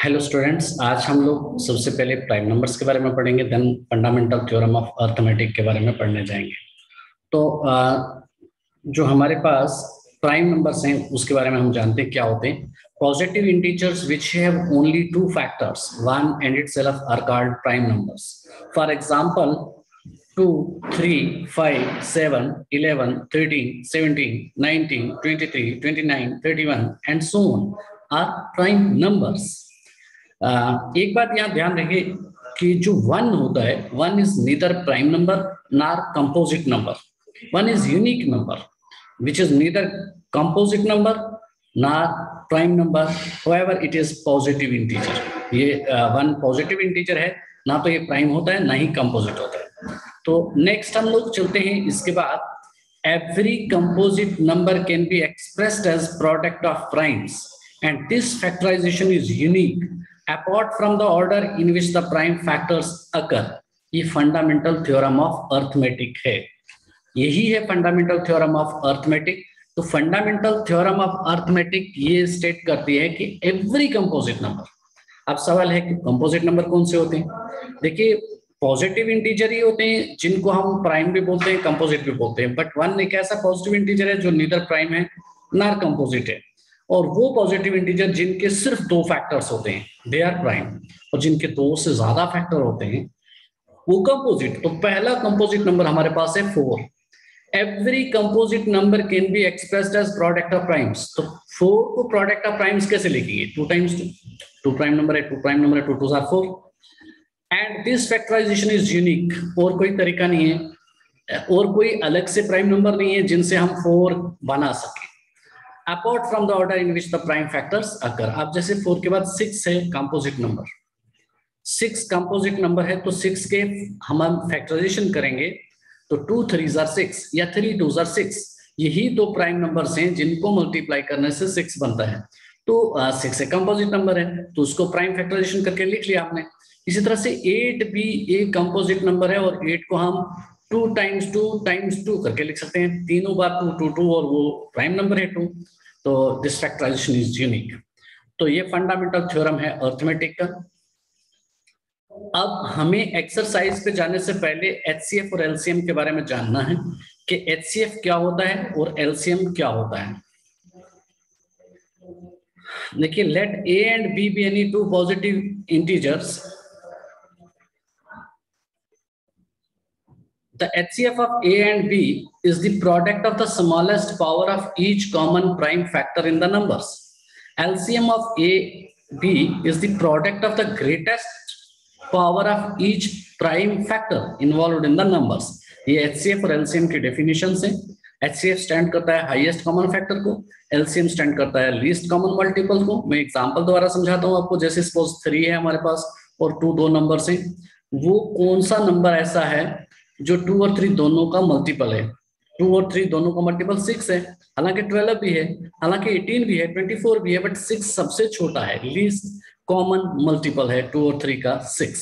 Hello students, आज हम लोग सबसे पहले प्राइम नंबर्स के बारे में पढ़ेंगे, then fundamental theorem of arithmetic के बारे में पढ़ने जाएंगे। तो जो हमारे पास प्राइम नंबर्स हैं उसके बारे में हम जानते हैं क्या होते हैं। Positive integers which have only two factors one and itself are called prime numbers. For example 2, 3, 5, 7, 11, 13, 17, 19, 23, 29, 31 and so on are prime numbers. एक बात यहाँ ध्यान रखिए कि जो वन होता है, one is neither prime number nor composite number. One is unique number which is neither composite number nor prime number, however it is positive integer. ये वन पॉजिटिव इंटीजर है, ना तो ये प्राइम होता है ना ही कंपोजिट होता है। तो नेक्स्ट हम लोग चलते हैं इसके बाद। Every composite number can be expressed as product of primes and this factorization is unique apart from the order in which the prime factors occur। ये फंडामेंटल थ्योरम ऑफ अर्थमेटिक है, यही है फंडामेंटल थ्योरम ऑफ अर्थमेटिक। तो fundamental theorem of arithmetic ये state करती है कि every composite number, अब सवाल है कि कंपोजिट नंबर कौन से होते हैं। देखिए, पॉजिटिव इंटीजर ही होते हैं जिनको हम प्राइम भी बोलते हैं, कंपोजिट भी बोलते हैं, बट वन एक ऐसा पॉजिटिव इंटीजर है जो नीदर प्राइम है नॉर कंपोजिट है। और वो पॉजिटिव इंटीजर जिनके सिर्फ दो फैक्टर्स होते हैं दे आर प्राइम, और जिनके दो से ज्यादा फैक्टर होते हैं वो कंपोजिट। तो पहला कंपोजिट नंबर हमारे पास है 4। Every composite number can be expressed as product of primes. तो 4 को प्रोडक्ट ऑफ प्राइम्स कैसे लिखेंगे? 2 टाइम्स 2 प्राइम नंबर है, 2 प्राइम नंबर है, 2 2 are 4 and this factorization is unique. और कोई तरीका नहीं है और कोई अलग से प्राइम नंबर नहीं है जिनसे हम 4 बना सके apart from the order in which the prime factors occur। अब जैसे 4 के बाद 6 है कंपोजिट नंबर, 6 कंपोजिट नंबर है, तो 6 के हम फैक्टराइजेशन करेंगे तो 2 3s are 6 या 3 2s are 6। यही दो प्राइम नंबर्स हैं जिनको मल्टीप्लाई करने से 6 बनता है। तो 6 एक कंपोजिट नंबर है तो उसको प्राइम फैक्टराइजेशन करके लिख लिया आपने। इसी तरह से 8 भी एक कंपोजिट नंबर है और 8 को हम 2 times 2 times 2 करके लिख सकते हैं। तीनों बार 2 2 2 और वो प्राइम नंबर है 2। तो दिस फैक्टराइजेशन इज यूनिक। तो ये फंडामेंटल थ्योरम है अर्थमेटिक का। अब हमें एक्सरसाइज पे जाने से पहले एचसीएफ और एलसीएम के बारे में जानना है कि एचसीएफ क्या होता है और एलसीएम क्या होता है। देखिए, let A and B be any two positive integers. The HCF of A and B is the product of the smallest power of each common prime factor in the numbers. LCM of A, B is the product of the greatest power of each prime factor involved in the numbers। ये HCF और LCM की definitions हैं। HCF stand करता है highest common factor को, LCM stand करता है least common multiple को। मैं एग्जांपल द्वारा समझाता हूँ आपको। जैसे सपोज 3 है हमारे पास और 2 दो नंबर्स हैं, वो कौन सा नंबर ऐसा है जो 2 और 3 दोनों का मल्टीपल है? 2 और 3 दोनों का मल्टीपल 6 है, हालांकि 12 भी है, हालांकि 18 भी है, 24 भी है, बट 6 सबसे छोटा है, लीस्ट कॉमन मल्टीपल है 2 और 3 का 6।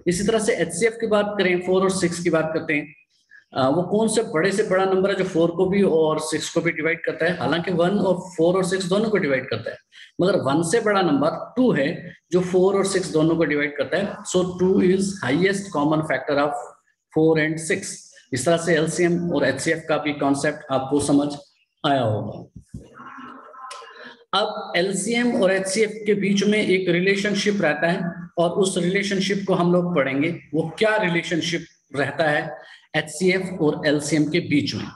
इसी तरह से एचसीएफ की बात करें, 4 और 6 की बात करते हैं, वो कौन से बड़े से बड़ा नंबर है जो 4 को भी और 6 को भी डिवाइड करता है? हालांकि 1 और 4 और 6 दोनों को डिवाइड करता है, मगर 1 से बड़ा नंबर 2 है जो 4 और 6 दोनों को डिवाइड करता है। सो 2 is highest common factor of 4 and 6। इस तरह से एलसीएम और एचसीएफ का भी कॉन्सेप्ट आपको समझ आया होगा। अब एलसीएम और एचसीएफ के बीच में एक रिलेशनशिप रहता है और उस रिलेशनशिप को हम लोग पढ़ेंगे। वो क्या रिलेशनशिप रहता है एचसीएफ और एलसीएम के बीच में?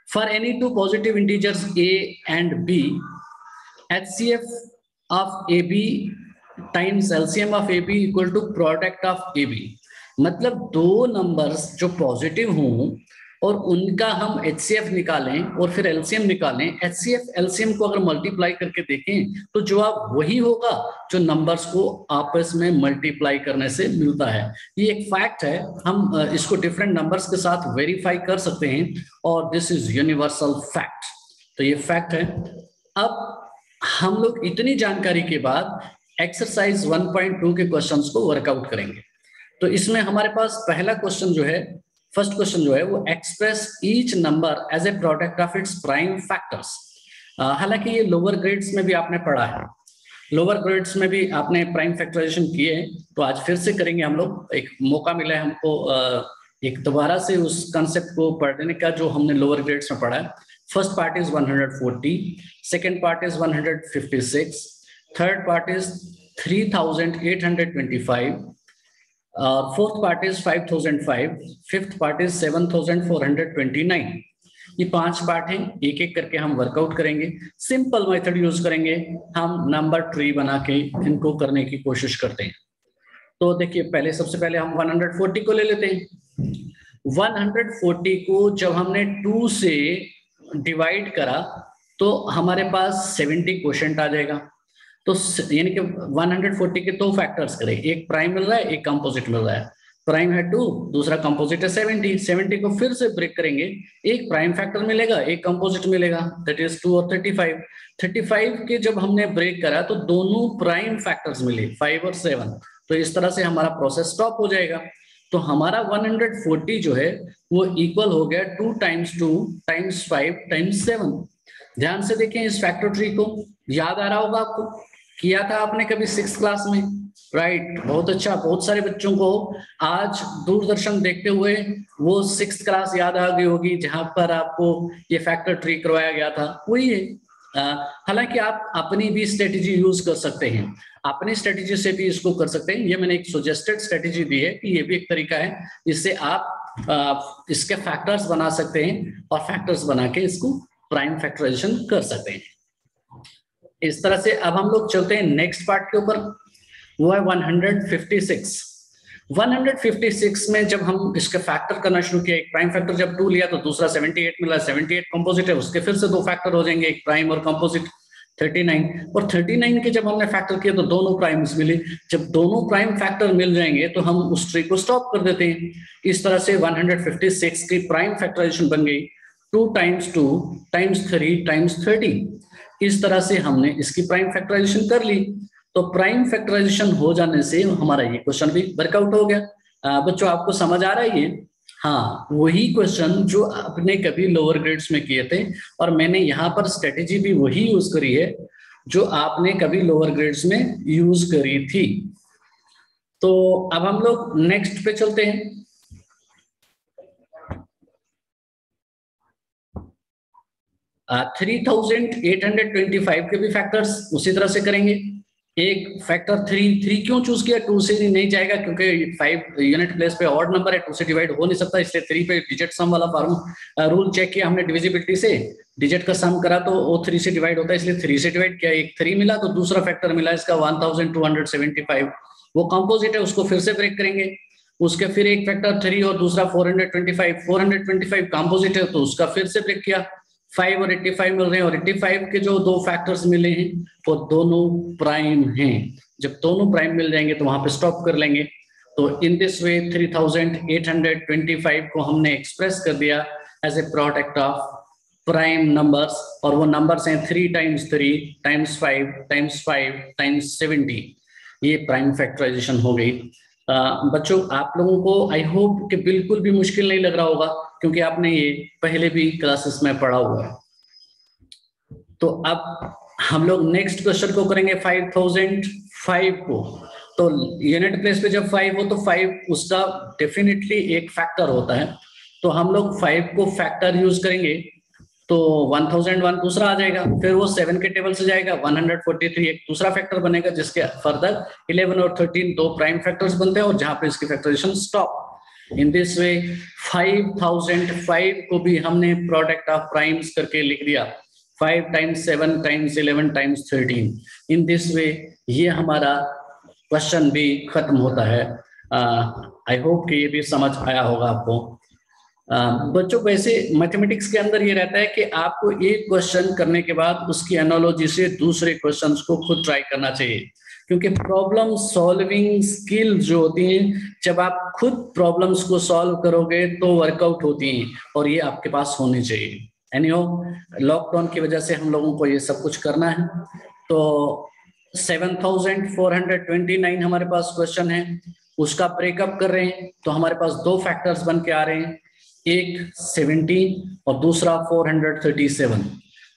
For any two positive integers A and B, HCF of A B times LCM of A B equal to product of A B. मतलब दो नंबर्स जो पॉजिटिव हों और उनका हम एचसीएफ निकालें और फिर एलसीएम निकालें, एचसीएफ एलसीएम को अगर मल्टीप्लाई करके देखें तो जवाब वही होगा जो नंबर्स को आपस में मल्टीप्लाई करने से मिलता है। ये एक फैक्ट है, हम इसको डिफरेंट नंबर्स के साथ वेरीफाई कर सकते हैं और दिस इज यूनिवर्सल फैक्ट। तो ये फैक्ट है। अब हम लोग इतनी जानकारी के बाद एक्सरसाइज 1.2 के क्वेश्चंस को वर्कआउट करेंगे। तो इसमें हमारे पास पहला क्वेश्चन जो है, फर्स्ट क्वेश्चन जो है वो express each number as a product of its prime factors. हालांकि ये लोअर ग्रेड्स में भी आपने पढ़ा है, लोअर ग्रेड्स में भी आपने प्राइम फैक्टराइजेशन किए हैं, तो आज फिर से करेंगे हम लोग। एक मौका मिला है हमको एक दोबारा से उस कंसेप्ट को पढ़ने का जो हमने लोअर ग्रेड्स में पढ़ा है। First part is 140, second part is 156, third part is 3825, fourth part is 5005, fifth part is 7429। ये 5 पार्ट हैं, एक एक करके हम वर्कआउट करेंगे। सिंपल मेथड यूज करेंगे, हम नंबर ट्री बना के इनको करने की कोशिश करते हैं। तो देखिए पहले सबसे पहले हम 140 को ले लेते हैं। 140 को जब हमने 2 से डिवाइड करा तो हमारे पास 70 क्वोशंट आ जाएगा। तो यानी कि 140 के 2 फैक्टर्स करें, एक प्राइम मिल रहा है, एक कंपोजिट मिल रहा है। प्राइम है 2, दूसरा कंपोजिट है 70। 70 को फिर से ब्रेक करेंगे, एक प्राइम फैक्टर मिलेगा, एक कंपोजिट मिलेगा, दैट इज 2 और 35। 35 के जब हमने ब्रेक करा तो दोनों प्राइम फैक्टर्स मिले, 5 और 7। तो इस तरह से हमारा प्रोसेस स्टॉप हो जाएगा। तो हमारा 140 जो है वो इक्वल हो गया 2 टाइम्स 2 टाइम्स 5 टाइम्स 7। ध्यान से देखें इस फैक्टर ट्री को, याद आ रहा होगा आपको, किया था आपने कभी 6th क्लास में, राइट? बहुत अच्छा, बहुत सारे बच्चों को आज दूरदर्शन देखते हुए वो 6th क्लास याद आ गई होगी जहां पर आपको ये फैक्टर ट्री करवाया गया था, वही है। हालांकि आप अपनी भी स्ट्रेटेजी यूज कर सकते हैं, अपनी स्ट्रेटेजी से भी इसको कर सकते हैं। ये मैंने एक सजेस्टेड स्ट्रेटेजी दी है कि ये भी एक तरीका है जिससे आप इसके फैक्टर्स बना सकते हैं और फैक्टर्स बना के इसको प्राइम फैक्टराइजेशन कर सकते हैं। इस तरह से अब हम लोग चलते हैं नेक्स्ट पार्ट के ऊपर, वो है 156। 156 में जब हम इसके फैक्टर करना शुरू किया, एक प्राइम फैक्टर जब 2 लिया तो दूसरा 78 मिला, 78 कंपोजिट है, उसके फिर से 2 फैक्टर हो जाएंगे, एक प्राइम और कंपोजिट 39। और 39 के जब हमने फैक्टर किया तो दोनों प्राइम्स मिले। जब दोनों प्राइम फैक्टर मिल जाएंगे तो हम उस ट्री को स्टॉप कर देते हैं। इस तरह से 156 की प्राइम फैक्टराइजेशन बन गई 2 टाइम्स 2 टाइम्स 3 टाइम्स 30। इस तरह से हमने इसकी प्राइम फैक्टराइजेशन कर ली। तो प्राइम फैक्टराइजेशन हो जाने से हमारा ये क्वेश्चन भी वर्कआउट हो गया। बच्चों आपको समझ आ रहा है ये? हाँ, वही क्वेश्चन जो आपने कभी लोअर ग्रेड्स में किए थे, और मैंने यहाँ पर स्ट्रेटेजी भी वही यूज करी है जो आपने कभी लोअर ग्रेड्स में यूज करी थी। तो अब हम लोग नेक्स्ट पे चलते हैं। आ, 3825 के भी फैक्टर्स उसी तरह से करेंगे। एक फैक्टर 3 क्यों चूज किया? 2 से नहीं जाएगा क्योंकि 5 यूनिट प्लेस पे ऑड नंबर है, 2 से डिवाइड हो नहीं सकता, इसलिए 3 पे डिजिट सम वाला रूल चेक किया हमने डिविजिबिलिटी से, डिजिट का सम करा तो वो 3 से डिवाइड होता है, इसलिए 3 से डिवाइड किया। एक 3 मिला तो दूसरा फैक्टर मिला इसका 1275, वो कंपोजिट है, उसको फिर से ब्रेक करेंगे। उसके फिर एक फैक्टर 3 और दूसरा 425 कंपोजिट है, तो उसका फिर से ब्रेक किया। 5 और 85 मिल रहे हैं, और 85 के जो 2 फैक्टर्स मिले हैं वो दोनों प्राइम हैं। जब दोनों प्राइम मिल जाएंगे तो वहां पे स्टॉप कर लेंगे। तो इन दिस वे 3825 को हमने एक्सप्रेस कर दिया as a product of prime numbers, और वो नंबर्स हैं 3 टाइम्स 3 टाइम्स 5 टाइम्स 5 टाइम्स 70। ये प्राइम फैक्टराइजेशन हो गई। बच्चों आप लोगों को आई होप कि बिल्कुल भी मुश्किल नहीं लग रहा होगा, क्योंकि आपने ये पहले भी क्लासेस में पढ़ा हुआ है। तो अब हम लोग नेक्स्ट क्वेश्चन को करेंगे 5005 को। तो यूनिट प्लेस पे जब 5 हो तो 5 उसका डेफिनेटली एक फैक्टर होता है, तो हम लोग 5 को फैक्टर यूज करेंगे तो 1001 दूसरा आ जाएगा, फिर वो 7 के टेबल से जाएगा, 143 एक दूसरा फैक्टर बनेगा, जिसके फर्दर 11 और 13 दो प्राइम फैक्टर्स बनते हैं, और जहां पे इसकी factorization stop. In this way 5005 को भी हमने प्रोडक्ट ऑफ प्राइम्स करके लिख दिया, 5 times 7 times 11 times 13। In this वे ये हमारा क्वेश्चन भी खत्म होता है। आई होप कि ये भी समझ आया होगा आपको। बच्चों वैसे मैथमेटिक्स के अंदर ये रहता है कि आपको एक क्वेश्चन करने के बाद उसकी एनालॉजी से दूसरे क्वेश्चंस को खुद ट्राई करना चाहिए, क्योंकि प्रॉब्लम सॉल्विंग स्किल जो होती हैं, जब आप खुद प्रॉब्लम्स को सॉल्व करोगे तो वर्कआउट होती हैं, और ये आपके पास होनी चाहिए। एनीहो, लॉकडाउन की वजह से हम लोगों को ये सब कुछ करना है। तो 7429 हमारे पास क्वेश्चन है, उसका ब्रेकअप कर रहे हैं, तो हमारे पास 2 फैक्टर्स बन के आ रहे हैं, एक 17 और दूसरा 437।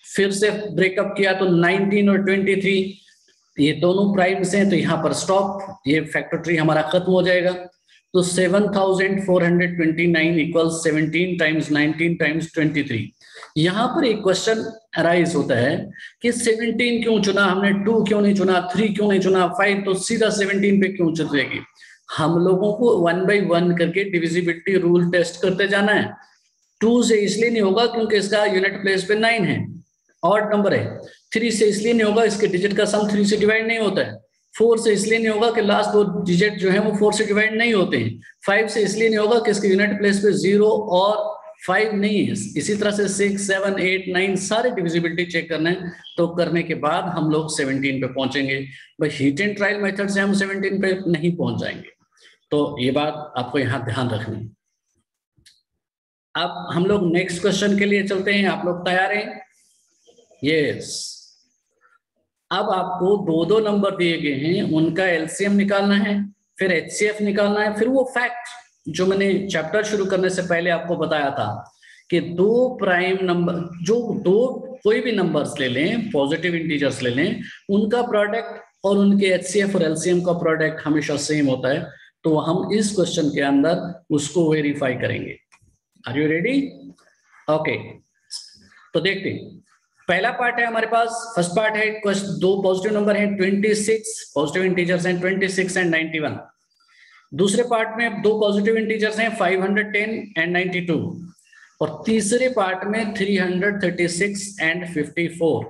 फिर से ब्रेकअप किया तो 19 और 23, ये दोनों प्राइम्स हैं, तो यहाँ पर स्टॉप, ये फैक्टर ट्री हमारा खत्म हो जाएगा। तो 7429 इक्वल 17 टाइम्स 19 टाइम्स 23। यहाँ पर एक क्वेश्चन अराइज होता है कि 17 क्यों चुना हमने, 2 क्यों नहीं चुना, 3 क्यों नहीं चुना, 5 तो सीधा 17 पे क्यों चुनेगी। हम लोगों को 1 by 1 करके डिविजिबिलिटी रूल टेस्ट करते जाना है। 2 से इसलिए नहीं होगा क्योंकि इसका यूनिट प्लेस पे 9 है, ऑड नंबर है। 3 से इसलिए नहीं होगा, इसके डिजिट का सम 3 से डिवाइड नहीं होता है। 4 से इसलिए नहीं होगा कि लास्ट दो डिजिट जो है वो 4 से डिवाइड नहीं होते हैं। 5 से इसलिए नहीं होगा कि इसके यूनिट प्लेस पे 0 और 5 नहीं है। इसी तरह से 6, 7, 8, 9 सारे डिविजिबिलिटी चेक करना है। तो करने के बाद हम लोग 17 पे पहुंचेंगे। भाई हीट एंड ट्रायल मेथड से हम 17 पे नहीं पहुंच जाएंगे। तो ये बात आपको यहाँ ध्यान रखनी है। अब हम लोग नेक्स्ट क्वेश्चन के लिए चलते हैं। आप लोग तैयार हैं? यस। अब आपको दो दो नंबर दिए गए हैं, उनका एलसीएम निकालना है, फिर एचसीएफ निकालना है, फिर वो फैक्ट जो मैंने चैप्टर शुरू करने से पहले आपको बताया था कि दो प्राइम नंबर, जो दो कोई भी नंबर्स ले लें, पॉजिटिव इंटीजर्स ले लें, उनका प्रोडक्ट और उनके एचसीएफ और एलसीएम का प्रोडक्ट हमेशा सेम होता है। तो हम इस क्वेश्चन के अंदर उसको वेरीफाई करेंगे। Are you ready? ओके, तो देखते हैं। पहला पार्ट है हमारे पास, फर्स्ट पार्ट है, दो पॉजिटिव नंबर हैं 26, पॉजिटिव इंटीजर्स हैं 26 एंड 91। दूसरे पार्ट में दो पॉजिटिव इंटीजर्स हैं 510 एंड 92, और तीसरे पार्ट में 336 एंड 54।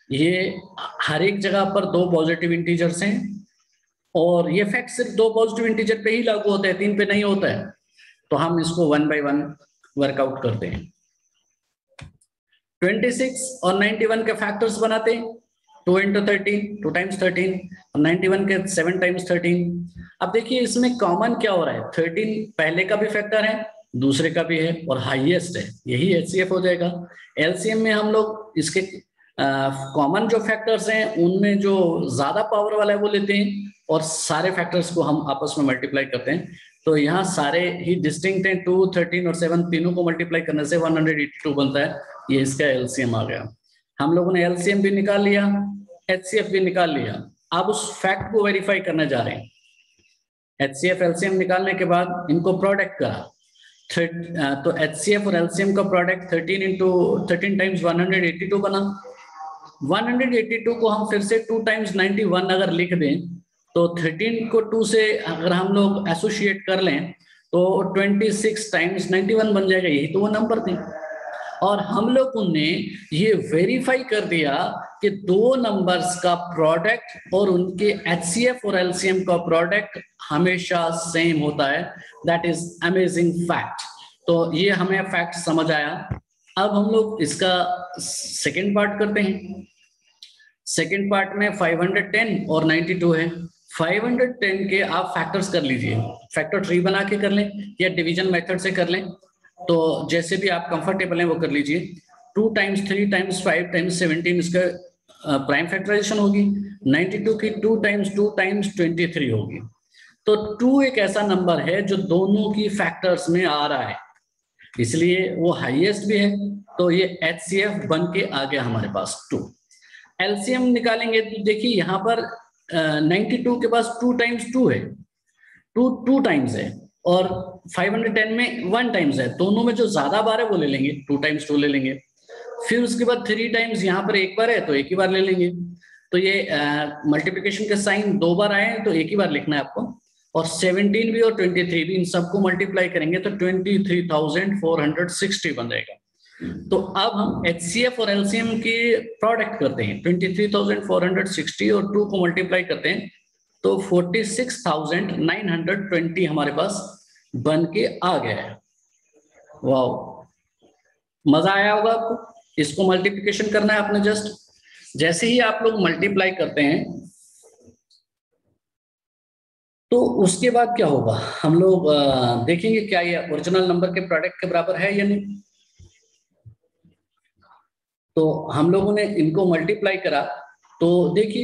ये हर एक जगह पर दो पॉजिटिव इंटीजर्स हैं, और ये फैक्ट सिर्फ दो पॉजिटिव इंटीजर पे ही लागू होता है, तीन पे नहीं होता है। तो हम इसको 1 by 1 वर्कआउट करते हैं। 26 और 91 के फैक्टर्स बनाते हैं, 2 into 13, 2 times 13, और 91 के 7 times 13। अब देखिए इसमें कॉमन क्या हो रहा है, 13 पहले का भी फैक्टर है, दूसरे का भी है, और हाईएस्ट है, यही एचसीएफ हो जाएगा। एलसीएम में हम लोग इसके कॉमन जो फैक्टर्स हैं उनमें जो ज्यादा पावर वाला है वो लेते हैं, और सारे फैक्टर्स को हम आपस में मल्टीप्लाई करते हैं। तो यहाँ सारे ही डिस्टिंक्ट हैं, 2, 13 और 7 तीनों को मल्टीप्लाई करने से 182 बनता है। ये इसका एलसीएम आ गया। हम लोगों ने एलसीएम भी निकाल लिया, एचसीएफ भी निकाल लिया। अब उस फैक्ट को वेरीफाई करने जा रहे हैं। एचसीएफ एलसीएम निकालने के बाद इनको प्रोडक्ट करा, तो एचसीएफ और एलसीएम का प्रोडक्ट 13 टाइम्स 182 बना। 182 को हम फिर से 2 टाइम्स 91 अगर लिख दें, तो 13 को 2 से अगर हम लोग एसोसिएट कर लें तो 26 टाइम्स 91 बन जाएगा। यही तो वो नंबर थे, और हम लोगों ने ये वेरीफाई कर दिया कि दो नंबर्स का प्रोडक्ट और उनके एचसीएफ और एलसीएम का प्रोडक्ट हमेशा सेम होता है। That is amazing fact. तो ये हमें फैक्ट समझ आया। अब हम लोग इसका सेकेंड पार्ट करते हैं। सेकेंड पार्ट में 510 और 92 है। 510 के आप फैक्टर्स कर लीजिए, फैक्टर ट्री बना के कर लें या डिवीजन मेथड से कर लें, तो जैसे भी आप कंफर्टेबल हैं वो कर लीजिए। 2 टाइम्स 3 टाइम्स 5 टाइम्स 17 इसका प्राइम फैक्टराइजेशन होगी। 92 की 2 टाइम्स 2 टाइम्स 23 होगी। तो 2 एक ऐसा नंबर है जो दोनों की फैक्टर्स में आ रहा है, इसलिए वो हाईएस्ट भी है। तो ये एचसीएफ बन के आ गया हमारे पास 2। एलसीएम निकालेंगे तो देखिए यहाँ पर 92 के पास 2 टाइम्स 2 है, 2 टाइम्स है, और 510 में 1 टाइम्स है। दोनों में जो ज्यादा बार है वो ले लेंगे, 2 टाइम्स 2 ले लेंगे। फिर उसके बाद 3 टाइम्स यहाँ पर एक बार है तो एक ही बार ले लेंगे। तो ये मल्टीप्लिकेशन के साइन 2 बार आए हैं तो एक ही बार लिखना है आपको। और 17 भी और 23 भी, इन सबको मल्टीप्लाई करेंगे तो 23,460 बन जाएगा। तो अब हम एचसीएफ और एलसीएम के प्रोडक्ट करते हैं। 23,460 और 2 को मल्टीप्लाई करते हैं तो 46,920 हमारे पास बन के आ गया है। वाओ, मजा आया होगा आपको। इसको मल्टीप्लिकेशन करना है आपने। जस्ट जैसे ही आप लोग मल्टीप्लाई करते हैं तो उसके बाद क्या होगा, हम लोग देखेंगे क्या ये ओरिजिनल नंबर के प्रोडक्ट के बराबर है या नहीं। तो हम लोगों ने इनको मल्टीप्लाई करा तो देखिए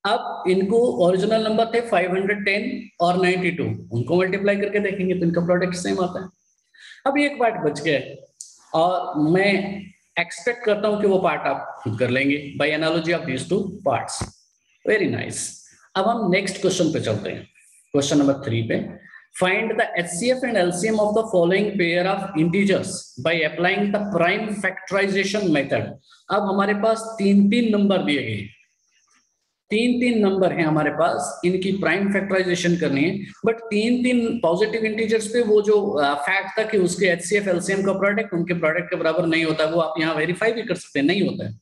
अब इनको ओरिजिनल नंबर थे 510 और 92, उनको मल्टीप्लाई करके देखेंगे तो इनका प्रोडक्ट सेम आता है। अब एक पार्ट बच गया और मैं एक्सपेक्ट करता हूं कि वो पार्ट आप खुद कर लेंगे by analogy of these 2 parts. Very nice. अब हम नेक्स्ट क्वेश्चन पे चलते हैं, क्वेश्चन नंबर 3 पे। Find the HCF and LCM of the following pair of integers by applying the prime factorization method. अब हमारे पास 3-3 नंबर दिए गए, 3-3 नंबर हैं हमारे पास, इनकी प्राइम फैक्टराइजेशन करनी है। बट 3-3 पॉजिटिव इंटीजर्स पे वो जो फैक्ट था कि उसके HCF LCM का प्रोडक्ट उनके प्रोडक्ट के बराबर नहीं होता, वो आप यहाँ वेरीफाई भी कर सकते हैं, नहीं होता है।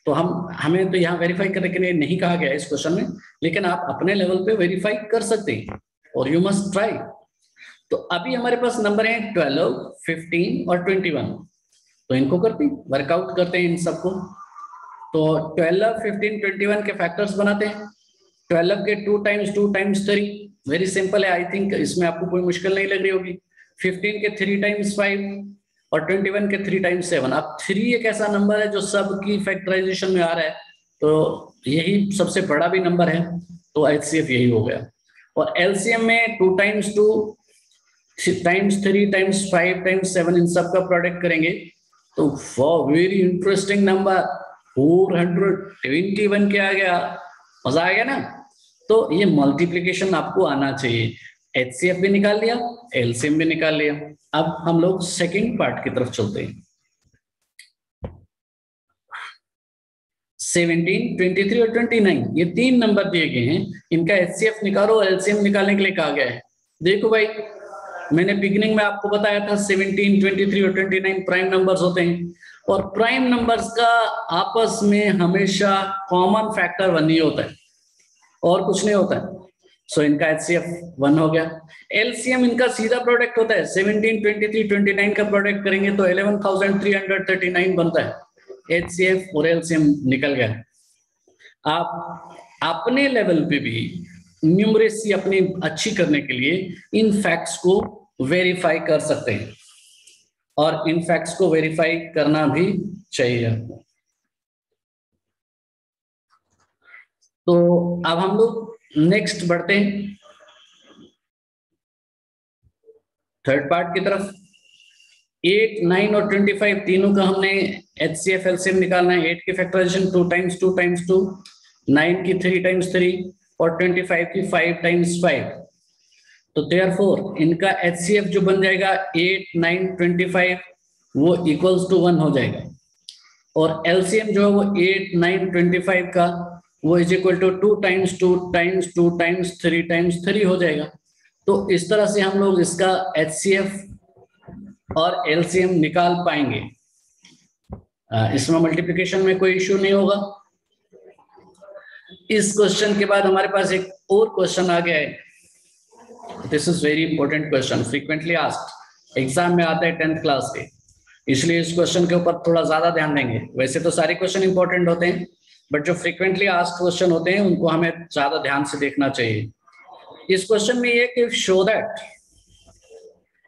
तो हमें तो यहाँ वेरीफाई करने के लिए नहीं कहा गया इस क्वेश्चन में, लेकिन आप अपने लेवल पे वेरीफाई कर सकते हैं और यू मस्ट ट्राई। तो अभी हमारे पास नंबर है 12, 15 और 21। तो इनको करते हैं, वर्कआउट करते हैं इन सबको। तो 12, 15, 21 के फैक्टर्स बनाते हैं। 12 के 2 टाइम्स 2 टाइम्स 3, वेरी सिंपल है, आई थिंक इसमें आपको कोई मुश्किल नहीं लग रही होगी। 15 के 3 टाइम्स 5 और 21 के 3 टाइम्स 7। अब 3 एक ऐसा नंबर है जो सबकी फैक्टराइजेशन में आ रहा है, तो यही सबसे बड़ा भी नंबर है, तो HCF यही हो गया। और LCM में 2 टाइम्स 2 टाइम्स 3 टाइम्स 5 टाइम्स 7 इन सब का प्रोडक्ट करेंगे, तो वेरी इंटरेस्टिंग नंबर 421 के आ गया। मजा आ गया ना। तो ये मल्टीप्लिकेशन आपको आना चाहिए। HCF भी निकाल लिया, LCM भी निकाल लिया। अब हम लोग सेकंड पार्ट की तरफ चलते हैं। 17, 23 और 29 ये 3 नंबर दिए गए हैं, इनका HCF निकालो और LCM निकालने के लिए कहा गया है। देखो भाई, मैंने बिगिनिंग में आपको बताया था 17, 23 और 29 प्राइम नंबर्स होते हैं, और प्राइम नंबर्स का आपस में हमेशा कॉमन फैक्टर 1 ही होता है और कुछ नहीं होता है। सो इनका HCF 1 हो गया। LCM इनका सीधा प्रोडक्ट होता है, 17, 23, 29 का प्रोडक्ट करेंगे तो 11,339 बनता है। HCF और LCM निकल गया। आप अपने लेवल पे भी न्यूमरेसी अपनी अच्छी करने के लिए इन फैक्ट्स को वेरीफाई कर सकते हैं, और इन फैक्ट्स को वेरीफाई करना भी चाहिए। तो अब हम लोग नेक्स्ट बढ़ते हैं थर्ड पार्ट की तरफ। 8, 9 और 25 तीनों का हमने HCF LCM निकालना है। 8 की फैक्टराइजेशन 2 टाइम्स 2 टाइम्स 2, 9 की 3 टाइम्स 3 और 25 की 5 टाइम्स 5। तो देयरफॉर इनका HCF जो बन जाएगा 8, 9, 25 वो इक्वल्स टू 1 हो जाएगा, और LCM जो है वो 8, 9, 25 का वो is equal to 2 times 2 times 2 times 3 times 3 हो जाएगा। तो इस तरह से हम लोग इसका HCF और LCM निकाल पाएंगे। इसमें मल्टीप्लिकेशन में कोई इश्यू नहीं होगा। इस क्वेश्चन के बाद हमारे पास एक और क्वेश्चन आ गया है। This is very important question, frequently asked, exam में आता है 10th क्लास के, इसलिए इस क्वेश्चन के ऊपर थोड़ा ज्यादा ध्यान देंगे। वैसे तो सारे क्वेश्चन इंपॉर्टेंट होते हैं, बट जो फ्रीक्वेंटली आस्क्ड क्वेश्चन होते हैं उनको हमें ज्यादा ध्यान से देखना चाहिए। इस क्वेश्चन में ये कि show that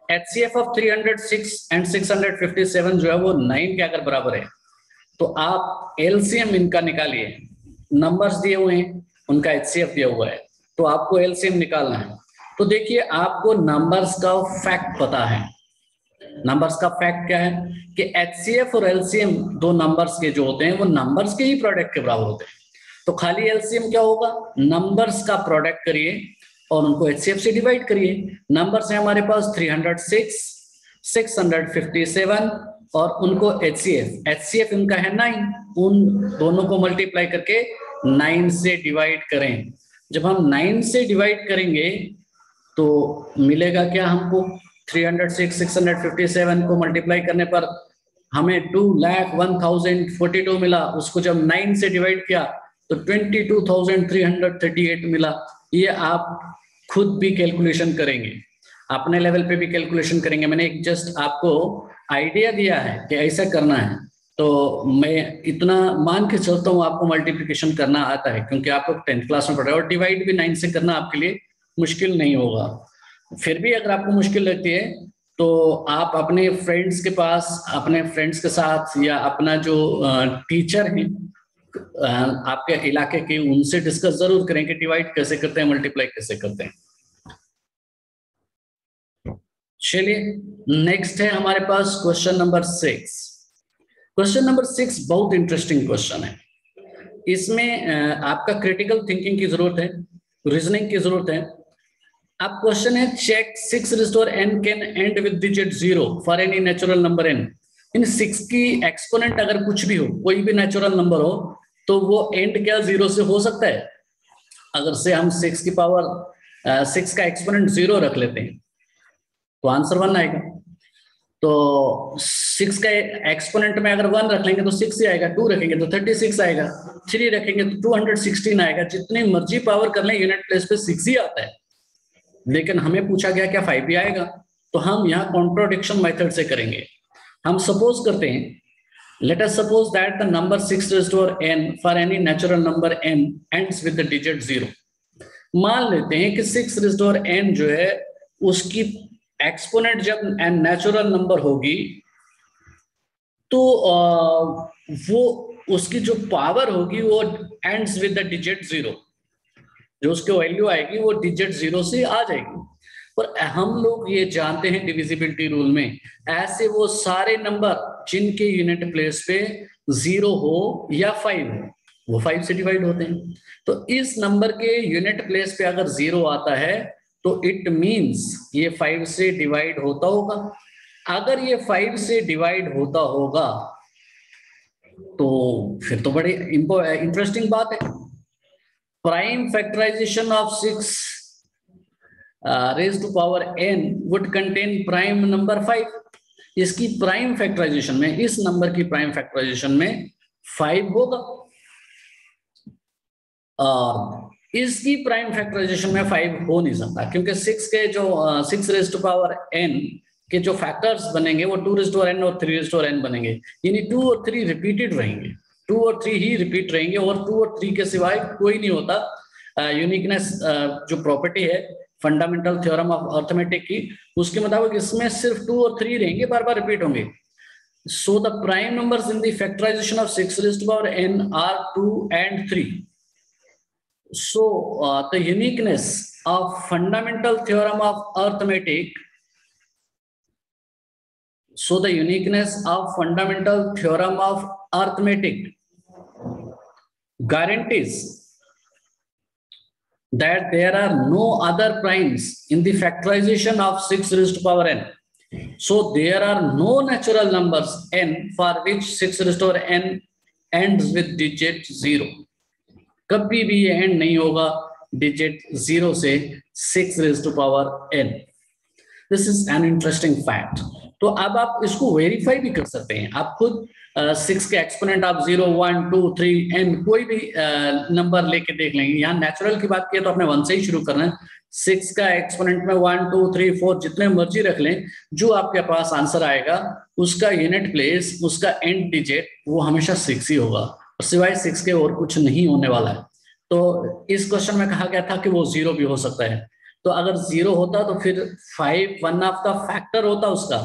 HCF of 306 and 657 जो है वो 9 के अगर बराबर है, तो आप LCM इनका निकालिए। नंबर्स दिए हुए हैं, उनका HCF दिया हुआ है, तो आपको LCM निकालना है। तो देखिए, आपको नंबर्स का फैक्ट पता है। नंबर्स का फैक्ट क्या है कि HCF और LCM दो नंबर्स के जो होते हैं वो नंबर्स के ही प्रोडक्ट के बराबर होते हैं। तो खाली LCM क्या होगा, नंबर्स का प्रोडक्ट करिए और उनको HCF से डिवाइड करिए। नंबर्स है हमारे पास 306, 657 और उनको HCF इनका है 9, उन दोनों को मल्टीप्लाई करके 9 से डिवाइड करें। जब हम 9 से डिवाइड करेंगे तो मिलेगा क्या हमको, 306, 657 को मल्टीप्लाई करने पर हमें 2,01,042 मिला। उसको जब 9 से डिवाइड किया तो 22,338 मिला। ये आप खुद भी कैलकुलेशन करेंगे, अपने लेवल पे भी कैलकुलेशन करेंगे। मैंने एक जस्ट आपको आइडिया दिया है कि ऐसा करना है, तो मैं इतना मान के चलता हूँ आपको मल्टीप्लिकेशन करना आता है, क्योंकि आप लोग 10th क्लास में पढ़ रहे हो, और डिवाइड भी 9 से करना आपके लिए मुश्किल नहीं होगा। फिर भी अगर आपको मुश्किल लगती है तो आप अपने फ्रेंड्स के पास, अपने फ्रेंड्स के साथ, या अपना जो टीचर है आपके इलाके के, उनसे डिस्कस जरूर करें कि डिवाइड कैसे करते हैं, मल्टीप्लाई कैसे करते हैं। चलिए, नेक्स्ट है हमारे पास क्वेश्चन नंबर 6। क्वेश्चन नंबर 6 बहुत इंटरेस्टिंग क्वेश्चन है। इसमें आपका क्रिटिकल थिंकिंग की जरूरत है, रीजनिंग की जरूरत है। अब क्वेश्चन है check 6 raised to n can end with digit 0 for any natural number n। इन 6 की एक्सपोनेंट अगर कुछ भी हो, कोई भी नेचुरल नंबर हो, तो वो एंड क्या 0 से हो सकता है? अगर से हम 6 की पावर 6 का एक्सपोनेंट 0 रख लेते हैं तो आंसर 1 आएगा। तो 6 का एक्सपोनेंट में अगर 1 रख लेंगे तो 6 ही आएगा, 2 रखेंगे तो 36 आएगा, 3 रखेंगे तो 216 आएगा। जितनी मर्जी पावर कर लें यूनिट प्लेस पे 6 ही आता है। लेकिन हमें पूछा गया क्या 5 भी आएगा? तो हम यहाँ कॉन्ट्रोडिक्शन मेथड से करेंगे। हम सपोज करते हैं, let us suppose that the number 6 raised to n for any natural number n ends with the digit 0। मान लेते हैं कि 6 raised to n जो है उसकी एक्सपोनेंट जब n नेचुरल नंबर होगी तो वो उसकी जो पावर होगी वो एंड्स विद द डिजिट 0। जो उसकी वैल्यू आएगी वो डिजिट 0 से आ जाएगी। पर हम लोग ये जानते हैं डिविजिबिलिटी रूल में, ऐसे वो सारे नंबर जिनके यूनिट प्लेस पे 0 हो या 5 हो, वो 5 से डिवाइड होते हैं। तो इस नंबर के यूनिट प्लेस पे अगर 0 आता है तो इट मींस ये 5 से डिवाइड होता होगा। अगर ये 5 से डिवाइड होता होगा तो फिर तो बड़ी इंटरेस्टिंग बात है। Prime factorization of 6 raised to power n would contain prime number 5। इसकी प्राइम फैक्टराइजेशन में, इस नंबर की प्राइम फैक्टराइजेशन में 5 होगा, और इसकी प्राइम फैक्टराइजेशन में 5 हो नहीं सकता, क्योंकि 6 के जो 6 raised to power n के जो फैक्टर्स बनेंगे वो 2 raised to n और 3 raised to n बनेंगे। यानी 2 और 3 रिपीटेड रहेंगे, 2 और 3 ही रिपीट रहेंगे, और 2 और 3 के सिवाय कोई नहीं होता। यूनिकनेस जो प्रॉपर्टी है फंडामेंटल थ्योरम ऑफ अर्थमेटिक की, उसके मुताबिक इसमें सिर्फ 2 और 3 रहेंगे, बार बार रिपीट होंगे। So the prime numbers in the factorization of 6 raised to power n are 2 and 3। So the uniqueness of fundamental theorem of arithmetic, so the uniqueness of fundamental theorem of arithmetic guarantees that there are no other primes in the factorization of 6 raised to power n। So there are no natural numbers n for which 6 raised to power n ends with digit 0। कभी भी ये end नहीं होगा digit 0 से 6 raised to power n। This is an interesting fact। तो अब आप इसको वेरीफाई भी कर सकते हैं। आप खुद 6 के एक्सपोनेंट आप 0, 1, 2, 3 n कोई भी नंबर लेके देख लेंगे। यहाँ नेचुरल की बात की तो आपने 1 से ही शुरू करना है। 6 का एक्सपोनेंट में 1, 2, 3, 4 जितने मर्जी रख लें, जो आपके पास आंसर आएगा उसका यूनिट प्लेस, उसका एंड डिजिट वो हमेशा 6 ही होगा, और सिवाय 6 के और कुछ नहीं होने वाला है। तो इस क्वेश्चन में कहा गया था कि वो 0 भी हो सकता है। तो अगर 0 होता तो फिर 5 1 ऑफ का फैक्टर होता उसका,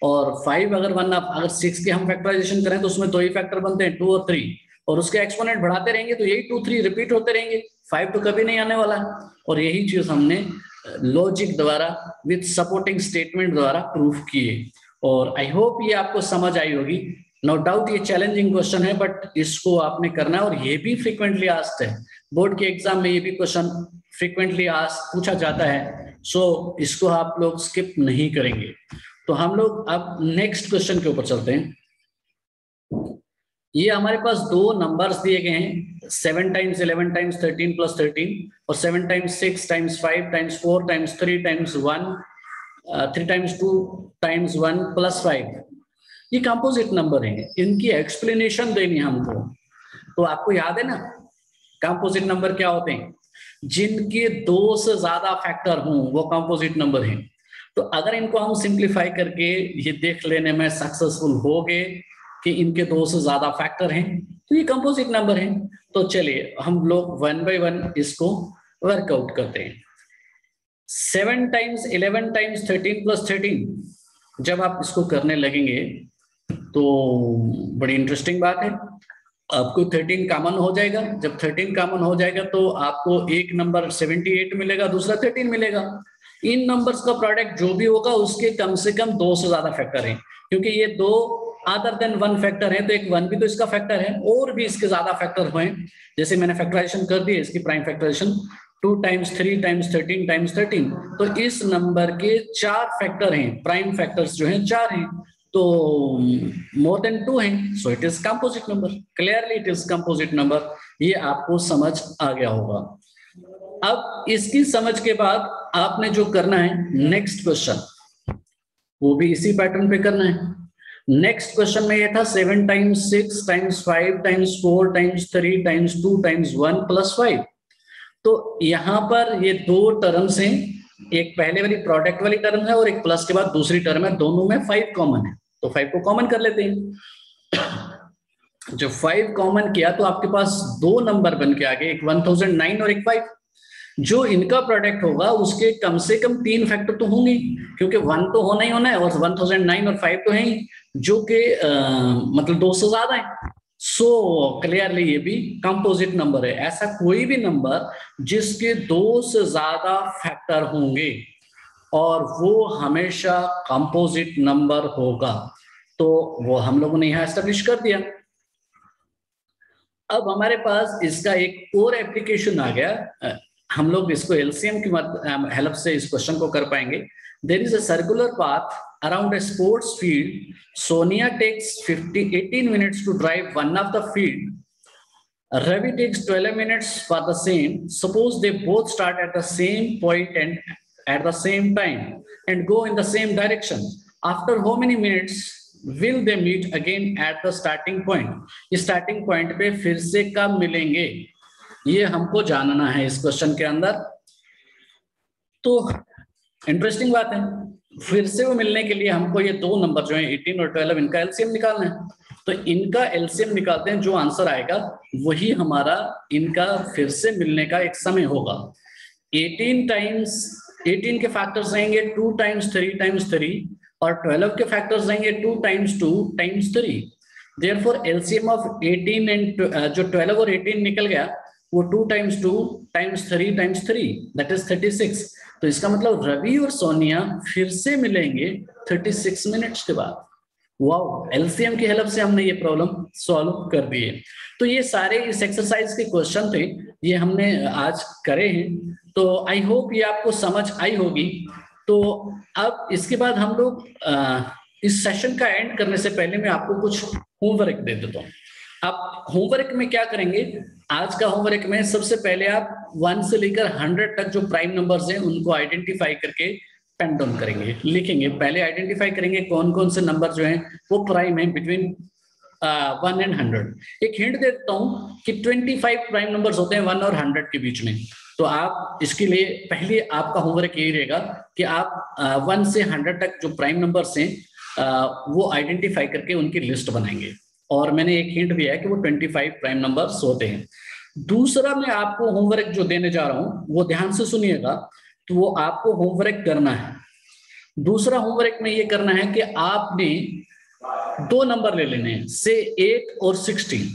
और 5 अगर 1 ऑफ, अगर 6 के हम फैक्टराइजेशन करें तो उसमें 2 ही फैक्टर बनते हैं, 2 और 3, और उसके एक्सपोनेंट बढ़ाते रहेंगे तो यही 2, 3 रिपीट होते रहेंगे, 5 तो कभी नहीं आने वाला है। और यही चीज हमने लॉजिक द्वारा विद सपोर्टिंग स्टेटमेंट द्वारा प्रूफ किए, और आई होप ये आपको समझ आई होगी। नो डाउट ये चैलेंजिंग क्वेश्चन है, बट इसको आपने करना है, और ये भी फ्रीक्वेंटली आस्क्ड है। बोर्ड के एग्जाम में ये भी क्वेश्चन फ्रीक्वेंटली पूछा जाता है, सो इसको आप लोग स्किप नहीं करेंगे। तो हम लोग अब नेक्स्ट क्वेश्चन के ऊपर चलते हैं। ये हमारे पास 2 नंबर्स दिए गए हैं, 7 times 11 times 13 plus 13, और 7 times 6 times 5 times 4 times 3 times 1, 3 times 2 times 1 plus 5। ये कंपोजिट नंबर हैं, इनकी एक्सप्लेनेशन देनी है हमको। तो आपको याद है ना कंपोजिट नंबर क्या होते हैं? जिनके 2 से ज्यादा फैक्टर हों वो कंपोजिट नंबर हैं। तो अगर इनको हम सिंप्लीफाई करके ये देख लेने में सक्सेसफुल हो गए कि इनके 2 से ज्यादा फैक्टर हैं तो ये कंपोजिट नंबर हैं। तो चलिए हम लोग 1 by 1 इसको वर्कआउट करते हैं। 7 times 11 times 13 plus 13 जब आप इसको करने लगेंगे तो बड़ी इंटरेस्टिंग बात है, आपको 13 कॉमन हो जाएगा। जब 13 कॉमन हो जाएगा तो आपको एक नंबर 78 मिलेगा, दूसरा 13 मिलेगा। इन नंबर्स का प्रोडक्ट जो भी होगा उसके कम से कम 2 से ज्यादा फैक्टर हैं, क्योंकि ये 2 अदर देन 1 फैक्टर है, तो एक 1 भी तो इसका फैक्टर है, और भी इसके ज्यादा फैक्टर हुए, जैसे मैंने फैक्टराइजेशन कर दी है इसकी prime factorization 2 times 3 times 13 times 13, तो इस नंबर के 4 फैक्टर हैं, प्राइम फैक्टर्स जो हैं 4 हैं, तो मोर देन 2 हैं, so it is composite number, clearly it is composite number. ये आपको समझ आ गया होगा। अब इसकी समझ के बाद आपने जो करना है नेक्स्ट क्वेश्चन, वो भी इसी पैटर्न पे करना है। नेक्स्ट क्वेश्चन में ये था 7 times 6 times 5 times 4 times 3 times 2 times 1 plus 5। तो यहां पर ये 2 टर्म्स हैं, एक पहले वाली प्रोडक्ट वाली टर्म है और एक प्लस के बाद दूसरी टर्म है, दोनों में 5 कॉमन है, तो 5 को कॉमन कर लेते हैं। जब 5 कॉमन किया तो आपके पास 2 नंबर बन के आ गए, एक 1009 और एक 5। जो इनका प्रोडक्ट होगा उसके कम से कम 3 फैक्टर तो होंगे, क्योंकि 1 तो होना ही होना है, और 1009 और 5 तो है ही, जो कि मतलब 2 से ज्यादा है। सो क्लियरली ये भी कंपोजिट नंबर है। ऐसा कोई भी नंबर जिसके 2 से ज्यादा फैक्टर होंगे और वो हमेशा कंपोजिट नंबर होगा, तो वो हम लोगों ने यहां एस्टेब्लिश कर दिया। अब हमारे पास इसका एक और एप्लीकेशन आ गया, हम लोग इसको एलसीएम की हेल्प से इस क्वेश्चन को कर पाएंगे। There is a circular path around a sports field, Sonia takes 18 minutes to drive one of the field, Ravi takes 12 minutes for the same. Suppose they both start at the same point and at the same time and go in the same direction. After how many minutes will they meet again at the starting point? इस starting point पे फिर से कब मिलेंगे, ये हमको जानना है इस क्वेश्चन के अंदर। तो इंटरेस्टिंग बात है, फिर से वो मिलने के लिए हमको ये 2 नंबर जो है 18 और 12, इनका एलसीएम निकालना है। तो इनका एलसीएम निकालते हैं, जो आंसर आएगा वही हमारा इनका फिर से मिलने का एक समय होगा। 18 के फैक्टर्स रहेंगे 2 टाइम्स 3 टाइम्स 3, और 12 के फैक्टर्स रहेंगे 2 times 2 times 3। Therefore LCM of 18 and जो 12 और 18 निकल गया, वो 2 times 2 times 3 times 3, that is 36। तो इसका मतलब रवि और सोनिया फिर से मिलेंगे 36 मिनट्स के बाद। वाओ, एलसीएम की हेल्प से हमने ये प्रॉब्लम सॉल्व कर दी है। तो ये सारे इस एक्सरसाइज के क्वेश्चन थे, ये हमने आज करे हैं। तो आई होप ये आपको समझ आई होगी। तो अब इसके बाद हम लोग इस सेशन का एंड करने से पहले मैं आपको कुछ होमवर्क दे देता हूँ। आप होमवर्क में क्या करेंगे, आज का होमवर्क में सबसे पहले आप 1 से लेकर 100 तक जो प्राइम नंबर्स हैं उनको आइडेंटिफाई करके पेन डाउन करेंगे, लिखेंगे। पहले आइडेंटिफाई करेंगे कौन कौन से नंबर जो हैं वो प्राइम है बिटवीन 1 एंड 100। एक हिंट देता हूँ कि 25 प्राइम नंबर्स होते हैं 1 और 100 के बीच में। तो आप इसके लिए पहले आपका होमवर्क यही रहेगा कि आप 1 से 100 तक जो प्राइम नंबर्स हैं वो आइडेंटिफाई करके उनकी लिस्ट बनाएंगे। और मैंने एक हिंट दिया है कि वो 25 प्राइम नंबर्स होते हैं। दूसरा मैं आपको होमवर्क जो देने जा रहा हूं वो ध्यान से सुनिएगा, तो वो आपको होमवर्क करना है। दूसरा होमवर्क में ये करना है कि आपने 2 नंबर ले लेने हैं, से 8 और 16।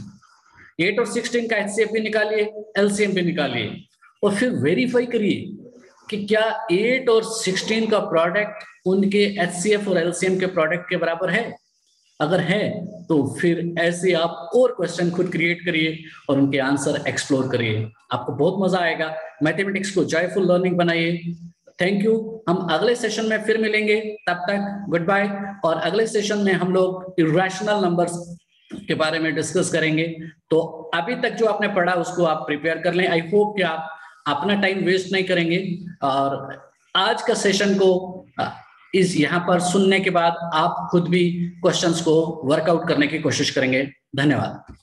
8 और 16 का एचसीएफ भी निकालिए, एलसीएम भी निकालिए, और फिर वेरीफाई करिए कि क्या 8 और 16 का प्रोडक्ट उनके एचसीएफ और एलसीएम के प्रोडक्ट के बराबर है। अगर है तो फिर ऐसे आप और क्वेश्चन खुद क्रिएट करिए और उनके आंसर एक्सप्लोर करिए, आपको बहुत मजा आएगा। मैथमेटिक्स को जॉयफुल लर्निंग बनाइए। थैंक यू, हम अगले सेशन में फिर मिलेंगे, तब तक गुड बाय। और अगले सेशन में हम लोग इरेशनल नंबर्स के बारे में डिस्कस करेंगे। तो अभी तक जो आपने पढ़ा उसको आप प्रिपेयर कर लें। आई होप कि आप अपना टाइम वेस्ट नहीं करेंगे, और आज का सेशन को इस यहाँ पर सुनने के बाद आप खुद भी क्वेश्चंस को वर्कआउट करने की कोशिश करेंगे। धन्यवाद।